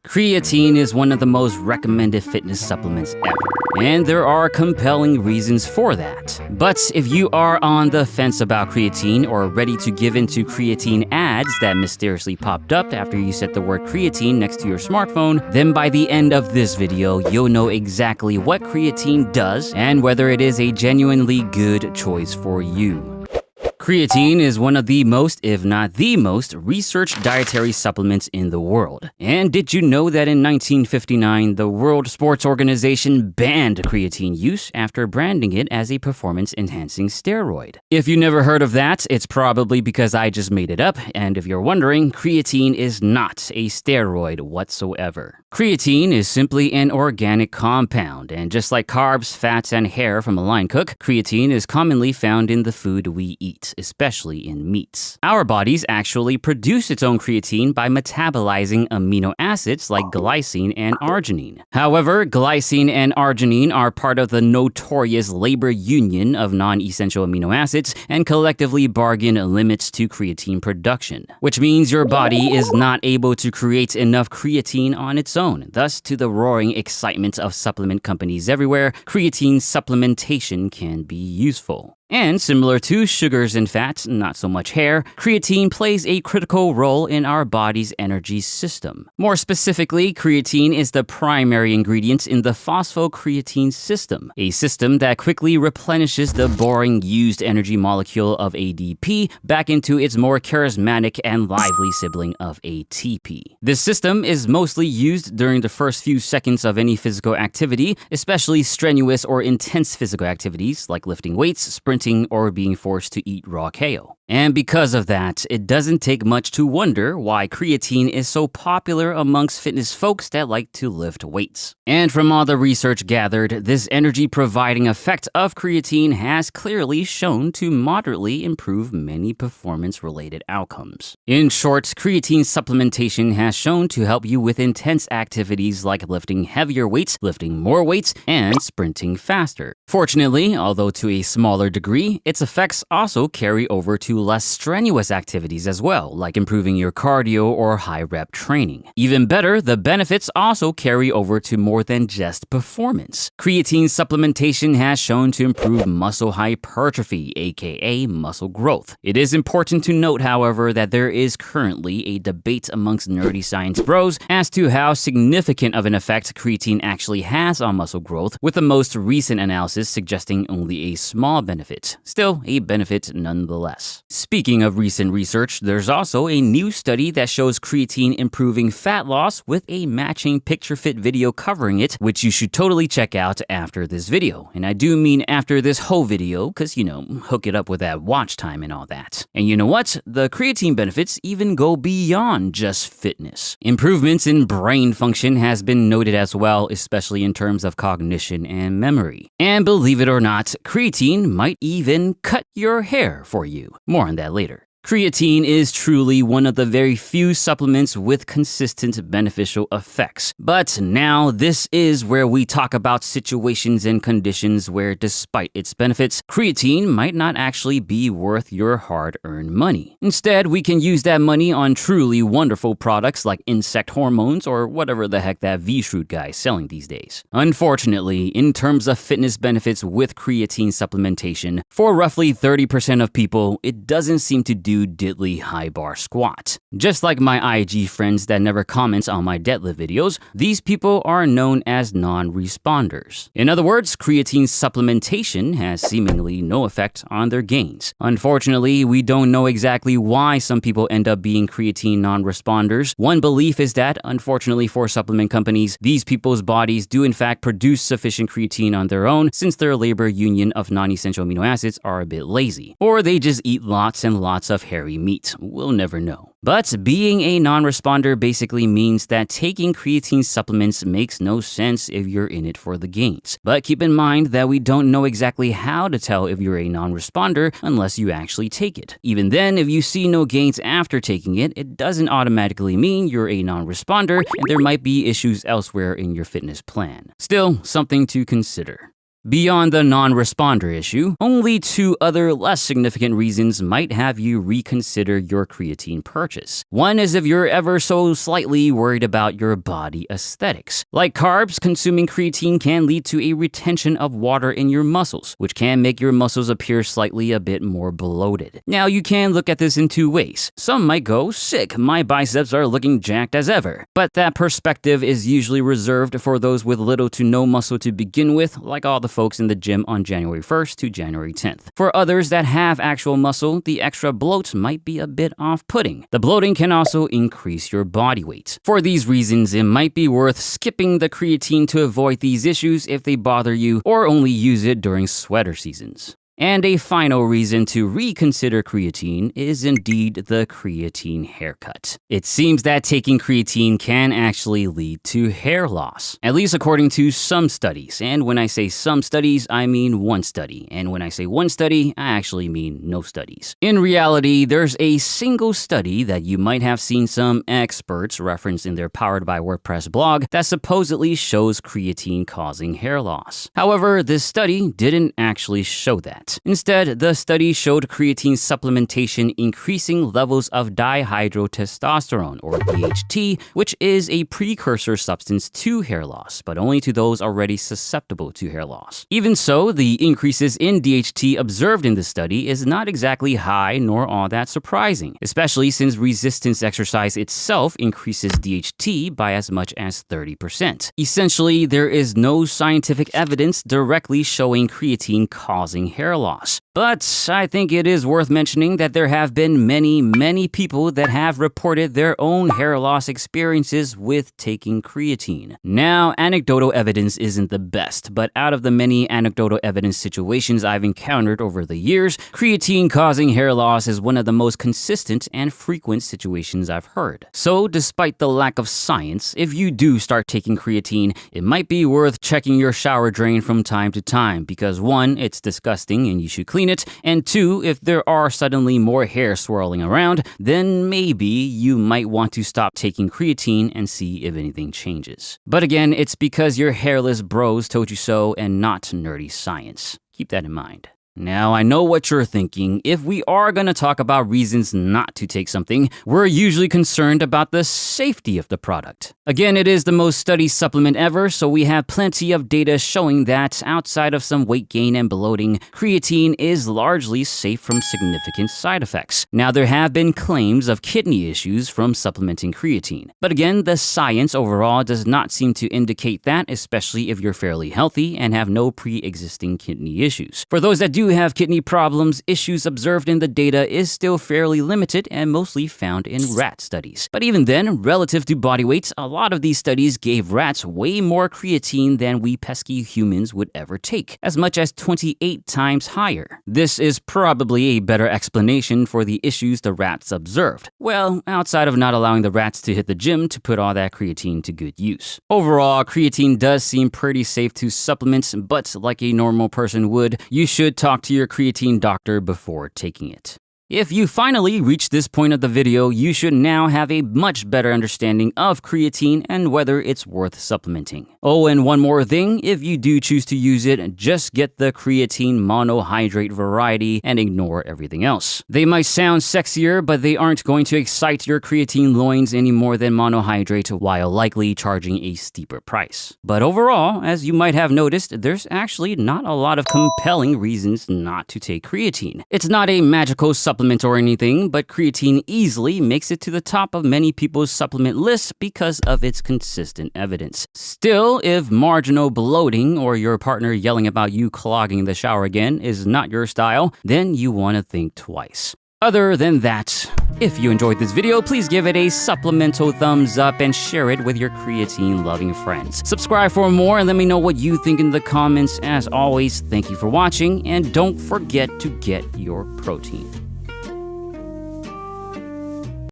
Creatine is one of the most recommended fitness supplements ever, and there are compelling reasons for that. But if you are on the fence about creatine or ready to give in to creatine ads that mysteriously popped up after you set the word creatine next to your smartphone, then by the end of this video, you'll know exactly what creatine does and whether it is a genuinely good choice for you. Creatine is one of the most, if not the most, researched dietary supplements in the world. And did you know that in 1959, the World Sports Organization banned creatine use after branding it as a performance-enhancing steroid? If you never heard of that, it's probably because I just made it up, and if you're wondering, creatine is not a steroid whatsoever. Creatine is simply an organic compound, and just like carbs, fats, and hair from a line cook, creatine is commonly found in the food we eat, especially in meats. Our bodies actually produce its own creatine by metabolizing amino acids like glycine and arginine. However, glycine and arginine are part of the notorious labor union of non-essential amino acids and collectively bargain limits to creatine production, which means your body is not able to create enough creatine on its own. Thus, to the roaring excitement of supplement companies everywhere, creatine supplementation can be useful. And similar to sugars and fats, not so much hair, creatine plays a critical role in our body's energy system. More specifically, creatine is the primary ingredient in the phosphocreatine system, a system that quickly replenishes the boring used energy molecule of ADP back into its more charismatic and lively sibling of ATP. This system is mostly used during the first few seconds of any physical activity, especially strenuous or intense physical activities like lifting weights, sprinting, or being forced to eat raw kale. And because of that, it doesn't take much to wonder why creatine is so popular amongst fitness folks that like to lift weights. And from all the research gathered, this energy-providing effect of creatine has clearly shown to moderately improve many performance-related outcomes. In short, creatine supplementation has shown to help you with intense activities like lifting heavier weights, lifting more weights, and sprinting faster. Fortunately, although to a smaller degree, its effects also carry over to less strenuous activities as well, like improving your cardio or high-rep training. Even better, the benefits also carry over to more than just performance. Creatine supplementation has shown to improve muscle hypertrophy, aka muscle growth. It is important to note, however, that there is currently a debate amongst nerdy science bros as to how significant of an effect creatine actually has on muscle growth, with the most recent analysis suggesting only a small benefit. Still, a benefit nonetheless. Speaking of recent research, there's also a new study that shows creatine improving fat loss with a matching picture-fit video covering it, which you should totally check out after this video. And I do mean after this whole video, because, hook it up with that watch time and all that. And you know what? The creatine benefits even go beyond just fitness. Improvements in brain function has been noted as well, especially in terms of cognition and memory. And believe it or not, creatine might even cut your hair for you. More on that later. Creatine is truly one of the very few supplements with consistent beneficial effects. But now this is where we talk about situations and conditions where, despite its benefits, creatine might not actually be worth your hard-earned money. Instead, we can use that money on truly wonderful products like insect hormones or whatever the heck that V-Shroot guy is selling these days. Unfortunately, in terms of fitness benefits with creatine supplementation, for roughly 30% of people, it doesn't seem to do diddly high bar squat. Just like my IG friends that never comment on my deadlift videos, these people are known as non-responders. In other words, creatine supplementation has seemingly no effect on their gains. Unfortunately, we don't know exactly why some people end up being creatine non-responders. One belief is that, unfortunately for supplement companies, these people's bodies do in fact produce sufficient creatine on their own since their labor union of non-essential amino acids are a bit lazy. Or they just eat lots and lots of hairy meat. We'll never know. But being a non-responder basically means that taking creatine supplements makes no sense if you're in it for the gains. But keep in mind that we don't know exactly how to tell if you're a non-responder unless you actually take it. Even then, if you see no gains after taking it, it doesn't automatically mean you're a non-responder, and there might be issues elsewhere in your fitness plan. Still, something to consider. Beyond the non-responder issue, only 2 other less significant reasons might have you reconsider your creatine purchase. One is if you're ever so slightly worried about your body aesthetics. Like carbs, consuming creatine can lead to a retention of water in your muscles, which can make your muscles appear slightly a bit more bloated. Now, you can look at this in 2 ways. Some might go, sick, my biceps are looking jacked as ever. But that perspective is usually reserved for those with little to no muscle to begin with, like all the folks in the gym on January 1st to January 10th. For others that have actual muscle, the extra bloat might be a bit off-putting. The bloating can also increase your body weight. For these reasons, it might be worth skipping the creatine to avoid these issues if they bother you, or only use it during sweater seasons. And a final reason to reconsider creatine is indeed the creatine haircut. It seems that taking creatine can actually lead to hair loss, at least according to some studies. And when I say some studies, I mean 1 study. And when I say 1 study, I actually mean no studies. In reality, there's a single study that you might have seen some experts reference in their Powered by WordPress blog that supposedly shows creatine causing hair loss. However, this study didn't actually show that. Instead, the study showed creatine supplementation increasing levels of dihydrotestosterone, or DHT, which is a precursor substance to hair loss, but only to those already susceptible to hair loss. Even so, the increases in DHT observed in the study is not exactly high nor all that surprising, especially since resistance exercise itself increases DHT by as much as 30%. Essentially, there is no scientific evidence directly showing creatine causing hair loss. But I think it is worth mentioning that there have been many people that have reported their own hair loss experiences with taking creatine. Now, anecdotal evidence isn't the best, but out of the many anecdotal evidence situations I've encountered over the years, creatine causing hair loss is one of the most consistent and frequent situations I've heard. So, despite the lack of science, if you do start taking creatine, it might be worth checking your shower drain from time to time because 1, it's disgusting and you should clean it, and 2, if there are suddenly more hair swirling around, then maybe you might want to stop taking creatine and see if anything changes. But again, it's because your hairless bros told you so and not nerdy science. Keep that in mind. Now, I know what you're thinking. If we are going to talk about reasons not to take something, we're usually concerned about the safety of the product. Again, it is the most studied supplement ever, so we have plenty of data showing that outside of some weight gain and bloating, creatine is largely safe from significant side effects. Now, there have been claims of kidney issues from supplementing creatine. But again, the science overall does not seem to indicate that, especially if you're fairly healthy and have no pre-existing kidney issues. For those that do have kidney problems, issues observed in the data is still fairly limited and mostly found in rat studies. But even then, relative to body weight, a lot of these studies gave rats way more creatine than we pesky humans would ever take, as much as 28 times higher. This is probably a better explanation for the issues the rats observed. Well, outside of not allowing the rats to hit the gym to put all that creatine to good use. Overall, creatine does seem pretty safe to supplement, but like a normal person would, you should talk to your creatine doctor before taking it. If you finally reached this point of the video, you should now have a much better understanding of creatine and whether it's worth supplementing. Oh, and one more thing, if you do choose to use it, just get the creatine monohydrate variety and ignore everything else. They might sound sexier, but they aren't going to excite your creatine loins any more than monohydrate while likely charging a steeper price. But overall, as you might have noticed, there's actually not a lot of compelling reasons not to take creatine. It's not a magical supplement or anything, but creatine easily makes it to the top of many people's supplement lists because of its consistent evidence. Still, if marginal bloating or your partner yelling about you clogging the shower again is not your style, then you want to think twice. Other than that, if you enjoyed this video, please give it a supplemental thumbs up and share it with your creatine-loving friends. Subscribe for more and let me know what you think in the comments. As always, thank you for watching, and don't forget to get your protein.